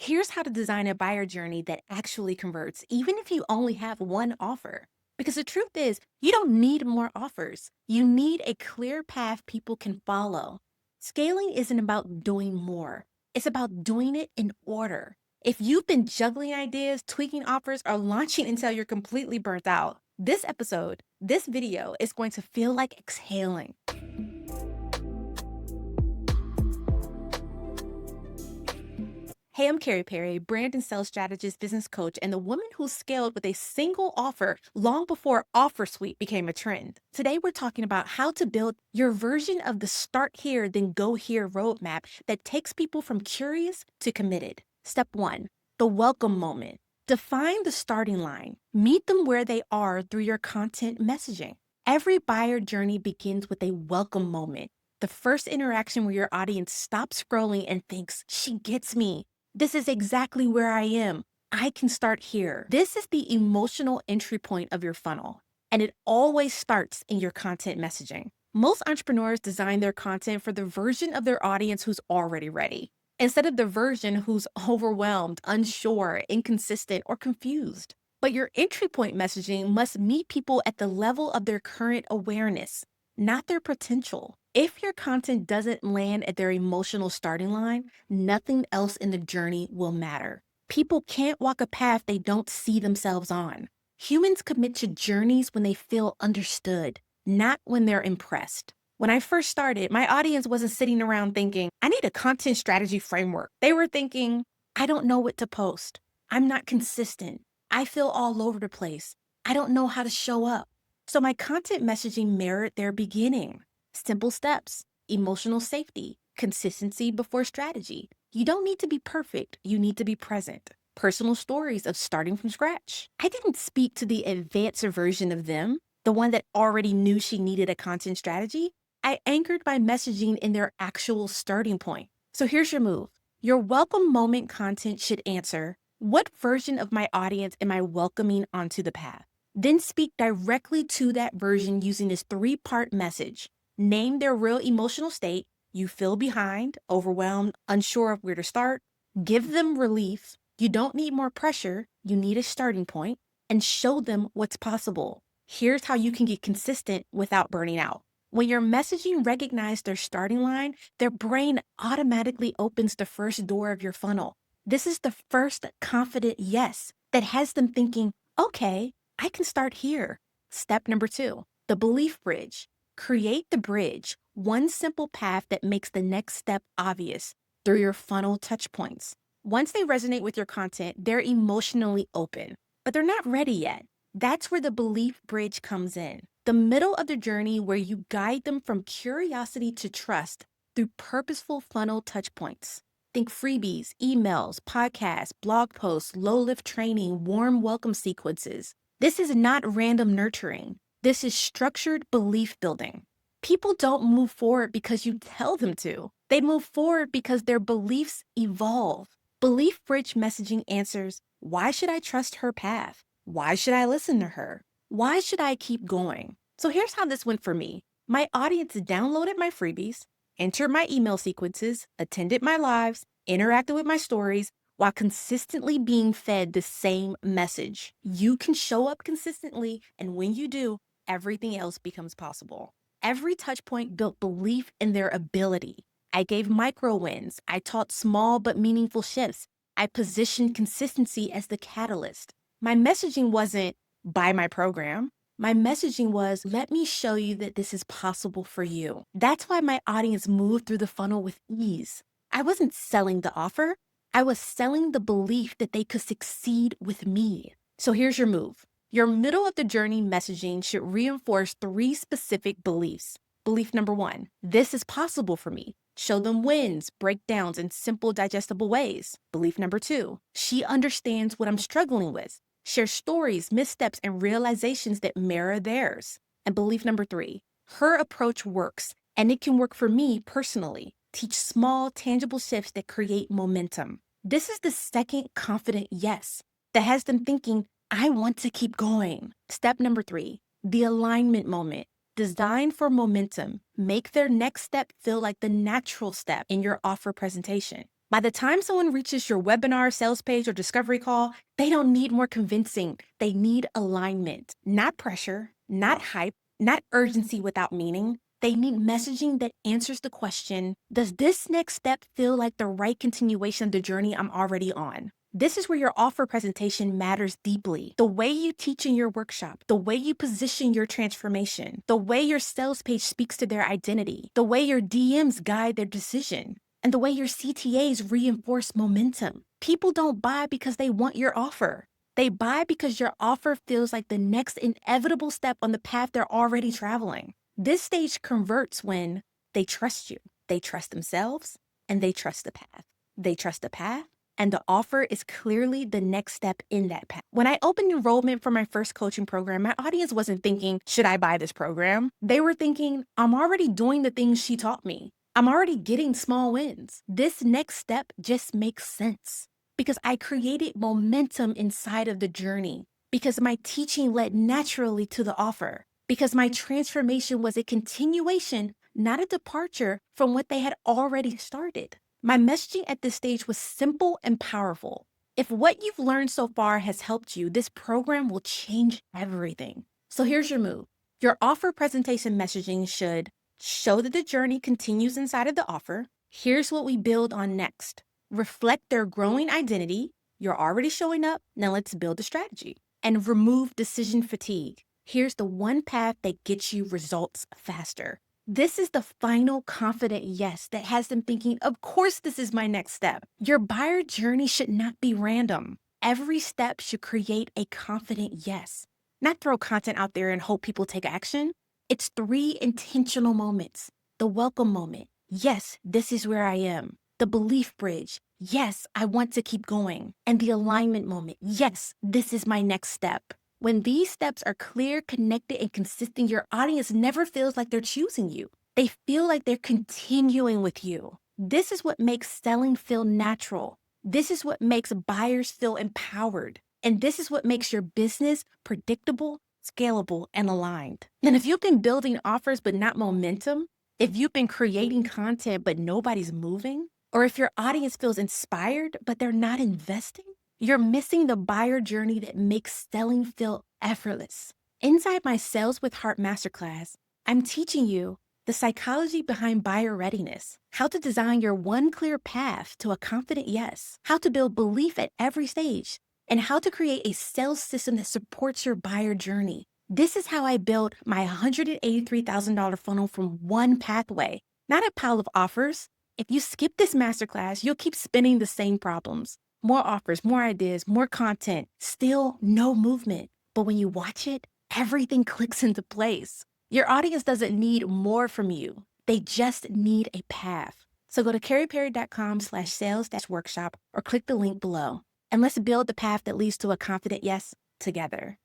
Here's how to design a buyer journey that actually converts, even if you only have one offer. Because the truth is, you don't need more offers. You need a clear path people can follow. Scaling isn't about doing more, it's about doing it in order. If you've been juggling ideas, tweaking offers, or launching until you're completely burnt out, this video is going to feel like exhaling. Hey, I'm Kary, brand and sales strategist, business coach, and the woman who scaled with a single offer long before Offer Suite became a trend. Today, we're talking about how to build your version of the start here, then go here roadmap that takes people from curious to committed. Step one, the welcome moment. Define the starting line. Meet them where they are through your content messaging. Every buyer journey begins with a welcome moment. The first interaction where your audience stops scrolling and thinks, she gets me. This is exactly where I am. I can start here. This is the emotional entry point of your funnel, and it always starts in your content messaging. Most entrepreneurs design their content for the version of their audience who's already ready, instead of the version who's overwhelmed, unsure, inconsistent, or confused. But your entry point messaging must meet people at the level of their current awareness, not their potential. If your content doesn't land at their emotional starting line, nothing else in the journey will matter. People can't walk a path they don't see themselves on. Humans commit to journeys when they feel understood, not when they're impressed. When I first started, my audience wasn't sitting around thinking, I need a content strategy framework. They were thinking, I don't know what to post. I'm not consistent. I feel all over the place. I don't know how to show up. So my content messaging mirrored their beginning. Simple steps, emotional safety, consistency before strategy. You don't need to be perfect, you need to be present. Personal stories of starting from scratch. I didn't speak to the advanced version of them, the one that already knew she needed a content strategy. I anchored my messaging in their actual starting point. So here's your move. Your welcome moment content should answer, what version of my audience am I welcoming onto the path? Then speak directly to that version using this three-part message. Name their real emotional state. You feel behind, overwhelmed, unsure of where to start. Give them relief. You don't need more pressure. You need a starting point. And show them what's possible. Here's how you can get consistent without burning out. When your messaging recognizes their starting line, their brain automatically opens the first door of your funnel. This is the first confident yes that has them thinking, okay, I can start here. Step number two, the belief bridge. Create the bridge, one simple path that makes the next step obvious through your funnel touch points. Once they resonate with your content, they're emotionally open, but they're not ready yet. That's where the belief bridge comes in. The middle of the journey where you guide them from curiosity to trust through purposeful funnel touch points. Think freebies, emails, podcasts, blog posts, low-lift training, warm welcome sequences. This is not random nurturing. This is structured belief building. People don't move forward because you tell them to. They move forward because their beliefs evolve. Belief bridge messaging answers, why should I trust her path? Why should I listen to her? Why should I keep going? So here's how this went for me. My audience downloaded my freebies, entered my email sequences, attended my lives, interacted with my stories, while consistently being fed the same message. You can show up consistently, and when you do, everything else becomes possible. Every touch point built belief in their ability. I gave micro wins. I taught small but meaningful shifts. I positioned consistency as the catalyst. My messaging wasn't buy my program. My messaging was, let me show you that this is possible for you. That's why my audience moved through the funnel with ease. I wasn't selling the offer. I was selling the belief that they could succeed with me. So here's your move. Your middle of the journey messaging should reinforce three specific beliefs. Belief number one, this is possible for me. Show them wins, breakdowns, in simple, digestible ways. Belief number two, she understands what I'm struggling with. Share stories, missteps, and realizations that mirror theirs. And belief number three, her approach works, and it can work for me personally. Teach small, tangible shifts that create momentum. This is the second confident yes that has them thinking, I want to keep going. Step number three, the alignment moment. Design for momentum. Make their next step feel like the natural step in your offer presentation. By the time someone reaches your webinar, sales page, or discovery call, they don't need more convincing. They need alignment, not pressure, not hype, not urgency without meaning. They need messaging that answers the question, does this next step feel like the right continuation of the journey I'm already on? This is where your offer presentation matters deeply. The way you teach in your workshop, the way you position your transformation, the way your sales page speaks to their identity, the way your DMs guide their decision, and the way your CTAs reinforce momentum. People don't buy because they want your offer. They buy because your offer feels like the next inevitable step on the path they're already traveling. This stage converts when they trust you, they trust themselves, and they trust the path. They trust the path, and the offer is clearly the next step in that path. When I opened enrollment for my first coaching program, my audience wasn't thinking, should I buy this program? They were thinking, I'm already doing the things she taught me. I'm already getting small wins. This next step just makes sense because I created momentum inside of the journey, because my teaching led naturally to the offer, because my transformation was a continuation, not a departure from what they had already started. My messaging at this stage was simple and powerful. If what you've learned so far has helped you, this program will change everything. So here's your move. Your offer presentation messaging should show that the journey continues inside of the offer. Here's what we build on next. Reflect their growing identity. You're already showing up. Now let's build a strategy. And remove decision fatigue. Here's the one path that gets you results faster. This is the final confident yes that has them thinking, of course, this is my next step. Your buyer journey should not be random. Every step should create a confident yes, not throw content out there and hope people take action. It's 3 intentional moments. The welcome moment. Yes, this is where I am. The belief bridge. Yes, I want to keep going. And the alignment moment. Yes, this is my next step. When these steps are clear, connected, and consistent, your audience never feels like they're choosing you. They feel like they're continuing with you. This is what makes selling feel natural. This is what makes buyers feel empowered. And this is what makes your business predictable, scalable, and aligned. And if you've been building offers but not momentum, if you've been creating content but nobody's moving, or if your audience feels inspired but they're not investing, you're missing the buyer journey that makes selling feel effortless. Inside my Sales with Heart Masterclass, I'm teaching you the psychology behind buyer readiness, how to design your one clear path to a confident yes, how to build belief at every stage, and how to create a sales system that supports your buyer journey. This is how I built my $183,000 funnel from one pathway, not a pile of offers. If you skip this masterclass, you'll keep spinning the same problems. More offers, more ideas, more content, still no movement. But when you watch it, everything clicks into place. Your audience doesn't need more from you. They just need a path. So go to karyperry.com/sales-workshop or click the link below. And let's build the path that leads to a confident yes together.